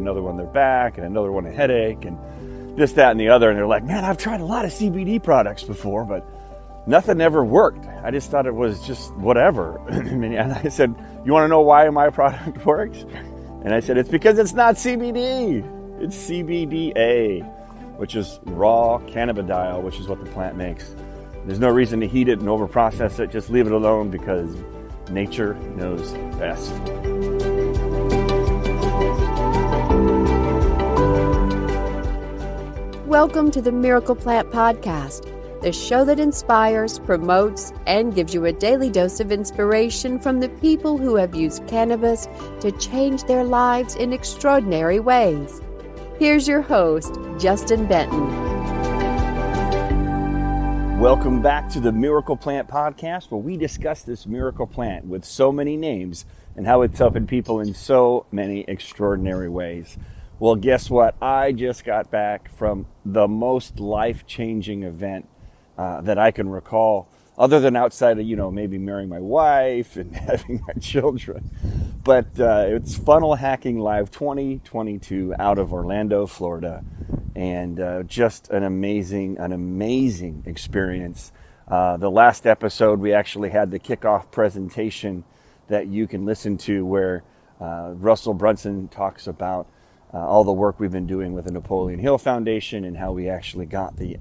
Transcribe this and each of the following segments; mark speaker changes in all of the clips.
Speaker 1: another one their back, and another one a headache, and this, that, and the other. And they're like, man, I've tried a lot of CBD products before, but nothing ever worked. I just thought it was just whatever. And I said, you want to know why my product works? And I said, it's because it's not CBD. It's CBDA, which is raw cannabidiol, which is what the plant makes. There's no reason to heat it and overprocess it. Just leave it alone because nature knows best.
Speaker 2: Welcome to the Miracle Plant Podcast, the show that inspires, promotes, and gives you a daily dose of inspiration from the people who have used cannabis to change their lives in extraordinary ways. Here's your host, Jbenton.
Speaker 1: Welcome back to the Miracle Plant Podcast, where we discuss this miracle plant with so many names and how it's helping people in so many extraordinary ways. Well, guess what? I just got back from the most life-changing event that I can recall, other than outside of, maybe marrying my wife and having my children. But it's Funnel Hacking Live 2022 out of Orlando, Florida. And just an amazing experience. The last episode, we actually had the kickoff presentation that you can listen to where Russell Brunson talks about all the work we've been doing with the Napoleon Hill Foundation and how we actually got the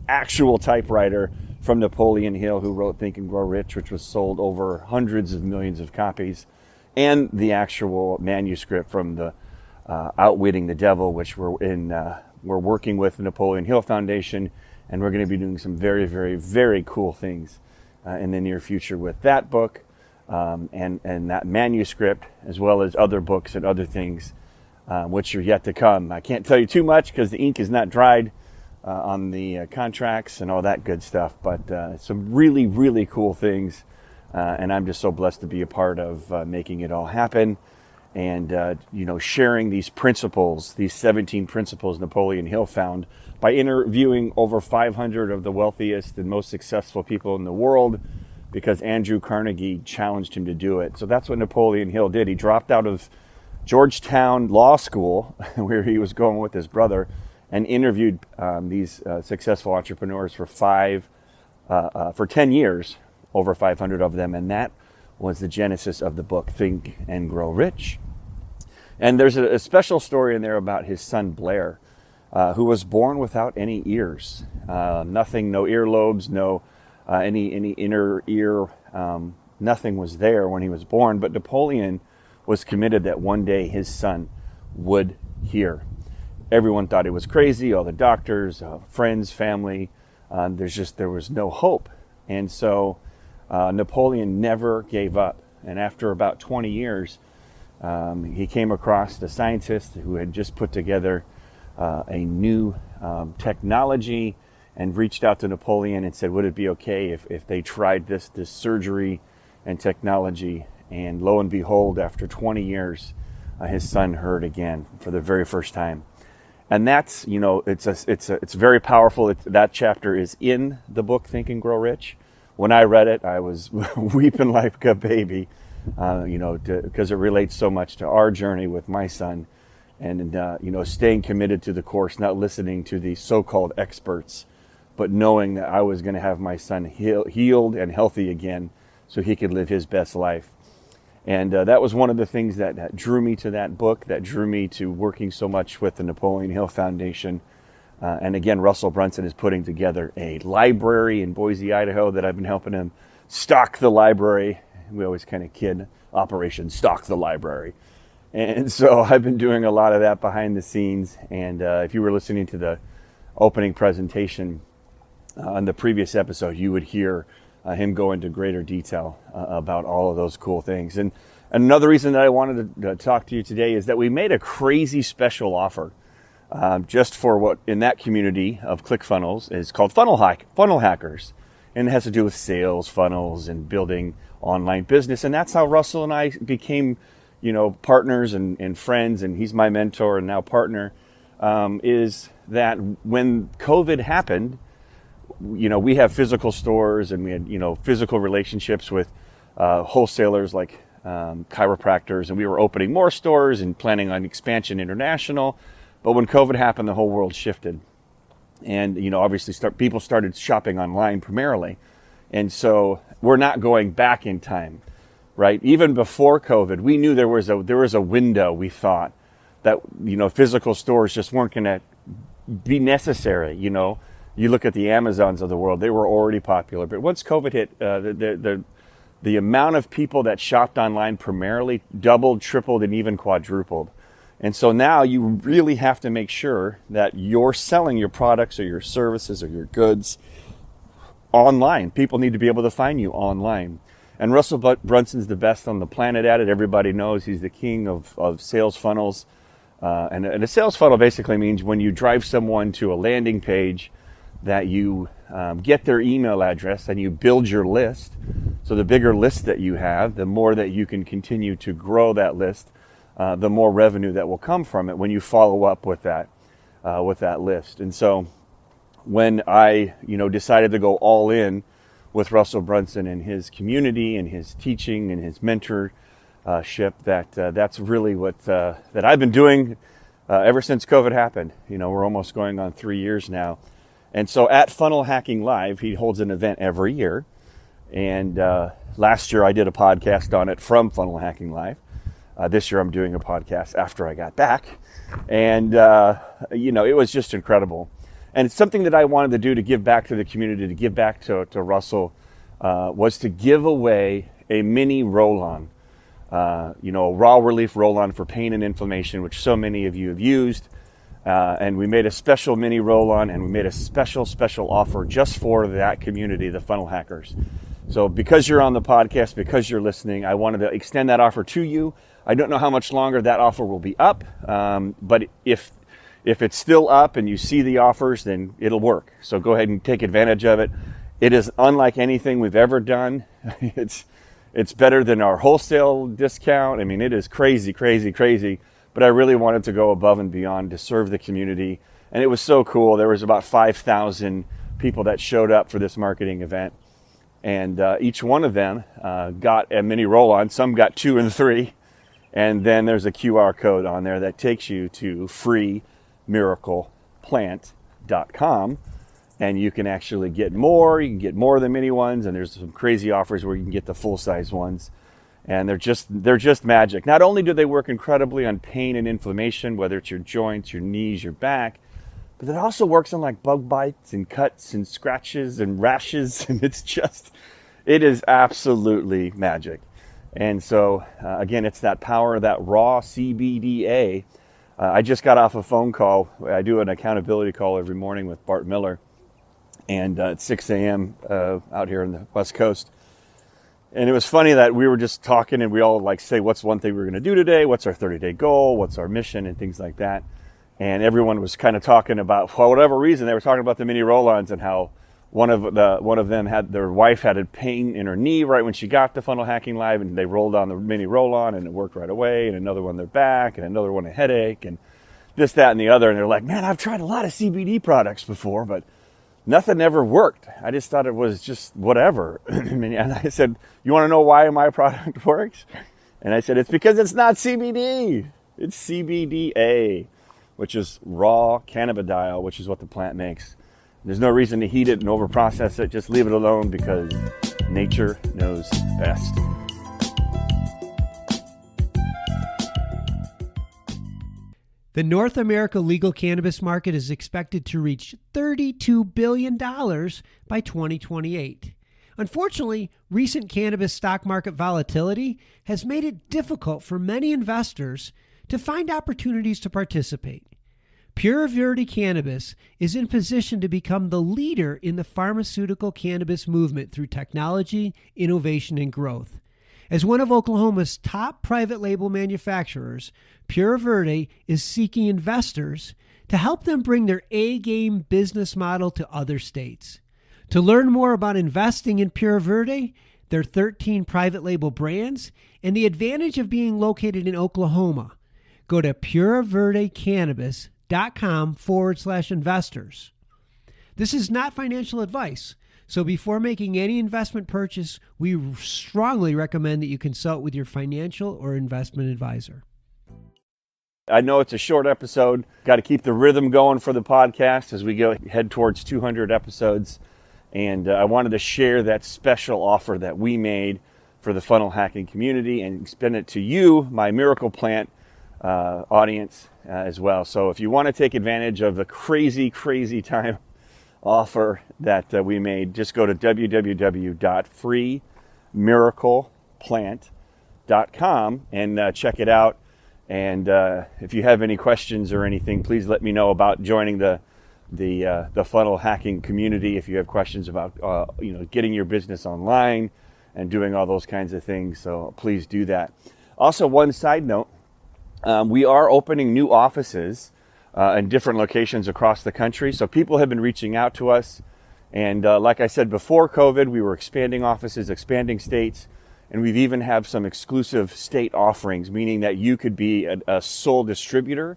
Speaker 1: actual typewriter from Napoleon Hill, who wrote Think and Grow Rich, which was sold over hundreds of millions of copies, and the actual manuscript from the Outwitting the Devil, which we're working with the Napoleon Hill Foundation, and we're going to be doing some very, very, very cool things in the near future with that book and that manuscript, as well as other books and other things which are yet to come. I can't tell you too much because the ink is not dried on the contracts and all that good stuff, but some really, really cool things, and I'm just so blessed to be a part of making it all happen. And, sharing these principles, these 17 principles Napoleon Hill found by interviewing over 500 of the wealthiest and most successful people in the world, because Andrew Carnegie challenged him to do it. So that's what Napoleon Hill did. He dropped out of Georgetown Law School, where he was going with his brother, and interviewed these successful entrepreneurs for 10 years, over 500 of them. And that was the genesis of the book, Think and Grow Rich. And there's a special story in there about his son, Blair, who was born without any ears. Nothing, no earlobes, no any inner ear. Nothing was there when he was born. But Napoleon was committed that one day his son would hear. Everyone thought he was crazy, all the doctors, friends, family. There was no hope. And so Napoleon never gave up. And after about 20 years, he came across the scientist who had just put together a new technology and reached out to Napoleon and said, would it be okay if they tried this surgery and technology? And lo and behold, after 20 years, his son heard again for the very first time. And that's, it's very powerful. That chapter is in the book, Think and Grow Rich. When I read it, I was weeping like a baby, because it relates so much to our journey with my son, and staying committed to the course, not listening to the so-called experts, but knowing that I was going to have my son healed and healthy again, so he could live his best life. And that was one of the things that drew me to that book, that drew me to working so much with the Napoleon Hill Foundation. And again, Russell Brunson is putting together a library in Boise, Idaho, that I've been helping him stock the library. We always kind of kid, Operation Stock the Library. And so I've been doing a lot of that behind the scenes. And if you were listening to the opening presentation on the previous episode, you would hear him go into greater detail about all of those cool things. And another reason that I wanted to talk to you today is that we made a crazy special offer just for what in that community of ClickFunnels is called funnel hackers. And it has to do with sales funnels and building online business. And that's how Russell and I became, partners and friends. And he's my mentor and now partner, is that when COVID happened, we have physical stores and we had, physical relationships with wholesalers like chiropractors, and we were opening more stores and planning on expansion international. But when COVID happened, the whole world shifted. And, obviously people started shopping online primarily. And so we're not going back in time, right? Even before COVID, we knew there was a window, we thought, that, physical stores just weren't going to be necessary. You look at the Amazons of the world, they were already popular. But once COVID hit, the amount of people that shopped online primarily doubled, tripled, and even quadrupled. And so now you really have to make sure that you're selling your products or your services or your goods online. People need to be able to find you online. And Russell Brunson's the best on the planet at it. Everybody knows he's the king of sales funnels. And a sales funnel basically means when you drive someone to a landing page that you get their email address and you build your list. So the bigger list that you have, the more that you can continue to grow that list, the more revenue that will come from it when you follow up with that list. And so when I decided to go all in with Russell Brunson and his community and his teaching and his mentorship, that's really what that I've been doing ever since COVID happened. We're almost going on 3 years now. And so at Funnel Hacking Live, he holds an event every year. And last year I did a podcast on it from Funnel Hacking Live. This year I'm doing a podcast after I got back. And, it was just incredible. And it's something that I wanted to do to give back to the community, to give back to Russell, was to give away a mini roll-on, a raw relief roll-on for pain and inflammation, which so many of you have used. And we made a special mini roll-on, and we made a special offer just for that community, the funnel hackers. So because you're on the podcast, because you're listening, I wanted to extend that offer to you. I don't know how much longer that offer will be up, but if it's still up and you see the offers, then it'll work. So go ahead and take advantage of it. It is unlike anything we've ever done. It's better than our wholesale discount. I mean, it is crazy. But I really wanted to go above and beyond to serve the community. And it was so cool. There was about 5,000 people that showed up for this marketing event. And each one of them got a mini roll-on. Some got 2 and 3. And then there's a QR code on there that takes you to freemiracleplant.com. And you can actually get more. You can get more of the mini ones. And there's some crazy offers where you can get the full-size ones. And they're just magic. Not only do they work incredibly on pain and inflammation, whether it's your joints, your knees, your back, but it also works on like bug bites and cuts and scratches and rashes. And it is absolutely magic. And so, again, it's that power of that raw CBDA. I just got off a phone call. I do an accountability call every morning with Bart Miller. And at 6 a.m. Out here on the West Coast. And it was funny that we were just talking and we all say, what's one thing we're going to do today? What's our 30-day goal? What's our mission? And things like that. And everyone was kind of talking about, for whatever reason, they were talking about the mini roll-ons and how one of them had, their wife had a pain in her knee right when she got to Funnel Hacking Live, and they rolled on the mini roll-on and it worked right away, and another one their back, and another one a headache, and this, that, and the other. And they're like, man, I've tried a lot of CBD products before, but nothing ever worked. I just thought it was just whatever. And I said, you want to know why my product works? And I said, it's because it's not CBD. It's CBDA, which is raw cannabidiol, which is what the plant makes. There's no reason to heat it and overprocess it. Just leave it alone because nature knows best.
Speaker 3: The North America legal cannabis market is expected to reach $32 billion by 2028. Unfortunately, recent cannabis stock market volatility has made it difficult for many investors to find opportunities to participate. Pure Verde Cannabis is in position to become the leader in the pharmaceutical cannabis movement through technology, innovation, and growth. As one of Oklahoma's top private label manufacturers, Pure Verde is seeking investors to help them bring their A-game business model to other states. To learn more about investing in Pure Verde, their 13 private label brands, and the advantage of being located in Oklahoma, go to pureverdecannabis.com/investors. This is not financial advice, So before making any investment purchase, we strongly recommend that you consult with your financial or investment advisor.
Speaker 1: I know it's a short episode. Got to keep the rhythm going for the podcast as we head towards 200 episodes. And I wanted to share that special offer that we made for the funnel hacking community and extend it to you, my Miracle Plant audience as well. So if you want to take advantage of the crazy time offer that we made, just go to www.freemiracleplant.com and check it out. And if you have any questions or anything, please let me know about joining the funnel hacking community. If you have questions about getting your business online and doing all those kinds of things, so please do that. Also, one side note, we are opening new offices in different locations across the country. So people have been reaching out to us, and like I said, before COVID, we were expanding offices, expanding states. And we've even have some exclusive state offerings, meaning that you could be a sole distributor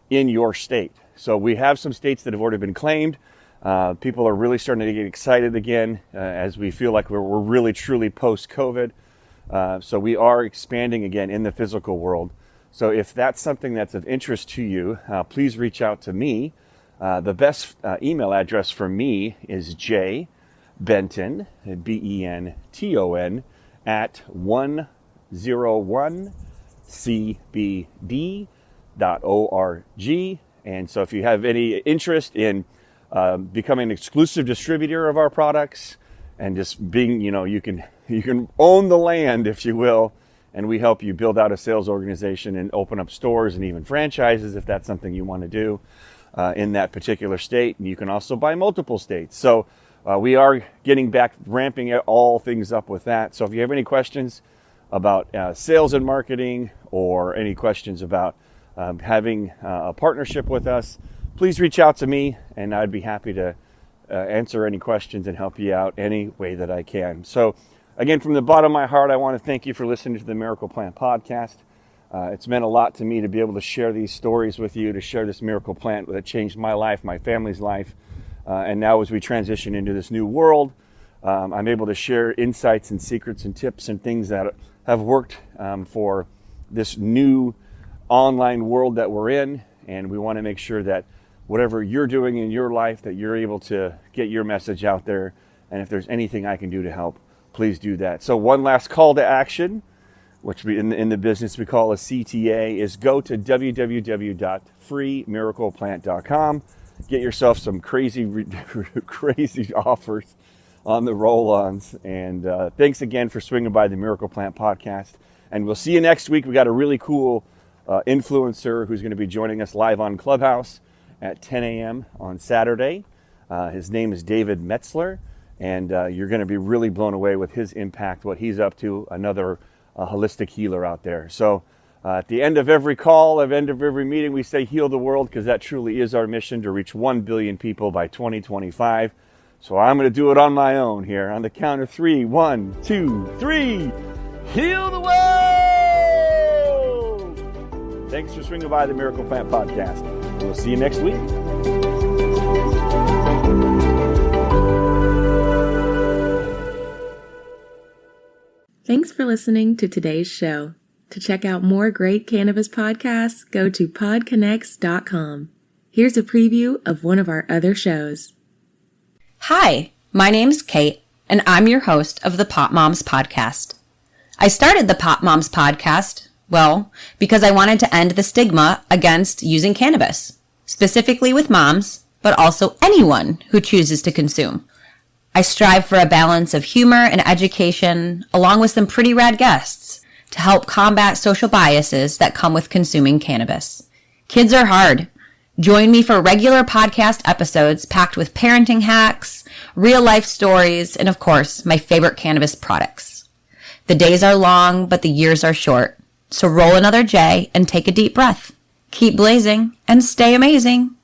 Speaker 1: in your state. So we have some states that have already been claimed. People are really starting to get excited again as we feel like we're really truly post-COVID. So we are expanding again in the physical world. So if that's something that's of interest to you, please reach out to me. The best email address for me is Jbenton, Benton, at 101cbd.org. And so if you have any interest in becoming an exclusive distributor of our products and just being, you can own the land, if you will, and we help you build out a sales organization and open up stores and even franchises if that's something you want to do in that particular state. And you can also buy multiple states. So we are getting back, ramping all things up with that. So if you have any questions about sales and marketing or any questions about having a partnership with us, please reach out to me and I'd be happy to answer any questions and help you out any way that I can. So again, from the bottom of my heart, I want to thank you for listening to the Miracle Plant podcast. It's meant a lot to me to be able to share these stories with you, to share this miracle plant that changed my life, my family's life. And now as we transition into this new world, I'm able to share insights and secrets and tips and things that have worked for this new online world that we're in. And we want to make sure that whatever you're doing in your life, that you're able to get your message out there. And if there's anything I can do to help, please do that. So one last call to action, which we, in the business we call a CTA, is go to www.freemiracleplant.com. Get yourself some crazy offers on the roll-ons. And thanks again for swinging by the Miracle Plant podcast. And we'll see you next week. We got a really cool influencer who's going to be joining us live on Clubhouse at 10 a.m. on Saturday. His name is David Metzler. And you're going to be really blown away with his impact, what he's up to, another holistic healer out there. So at the end of every call, at the end of every meeting, we say heal the world, because that truly is our mission, to reach 1 billion people by 2025. So I'm going to do it on my own here. On the count of 3, 1, 2, 3, heal the world! Thanks for swinging by the Miracle Plant podcast. We'll see you next week.
Speaker 4: Thanks for listening to today's show. To check out more great cannabis podcasts, go to PodConx.com. Here's a preview of one of our other shows.
Speaker 5: Hi, my name's Kate, and I'm your host of the Pop Moms Podcast. I started the Pop Moms Podcast, because I wanted to end the stigma against using cannabis, specifically with moms, but also anyone who chooses to consume. I strive for a balance of humor and education, along with some pretty rad guests, to help combat social biases that come with consuming cannabis. Kids are hard. Join me for regular podcast episodes packed with parenting hacks, real-life stories, and of course, my favorite cannabis products. The days are long, but the years are short. So roll another J and take a deep breath. Keep blazing and stay amazing.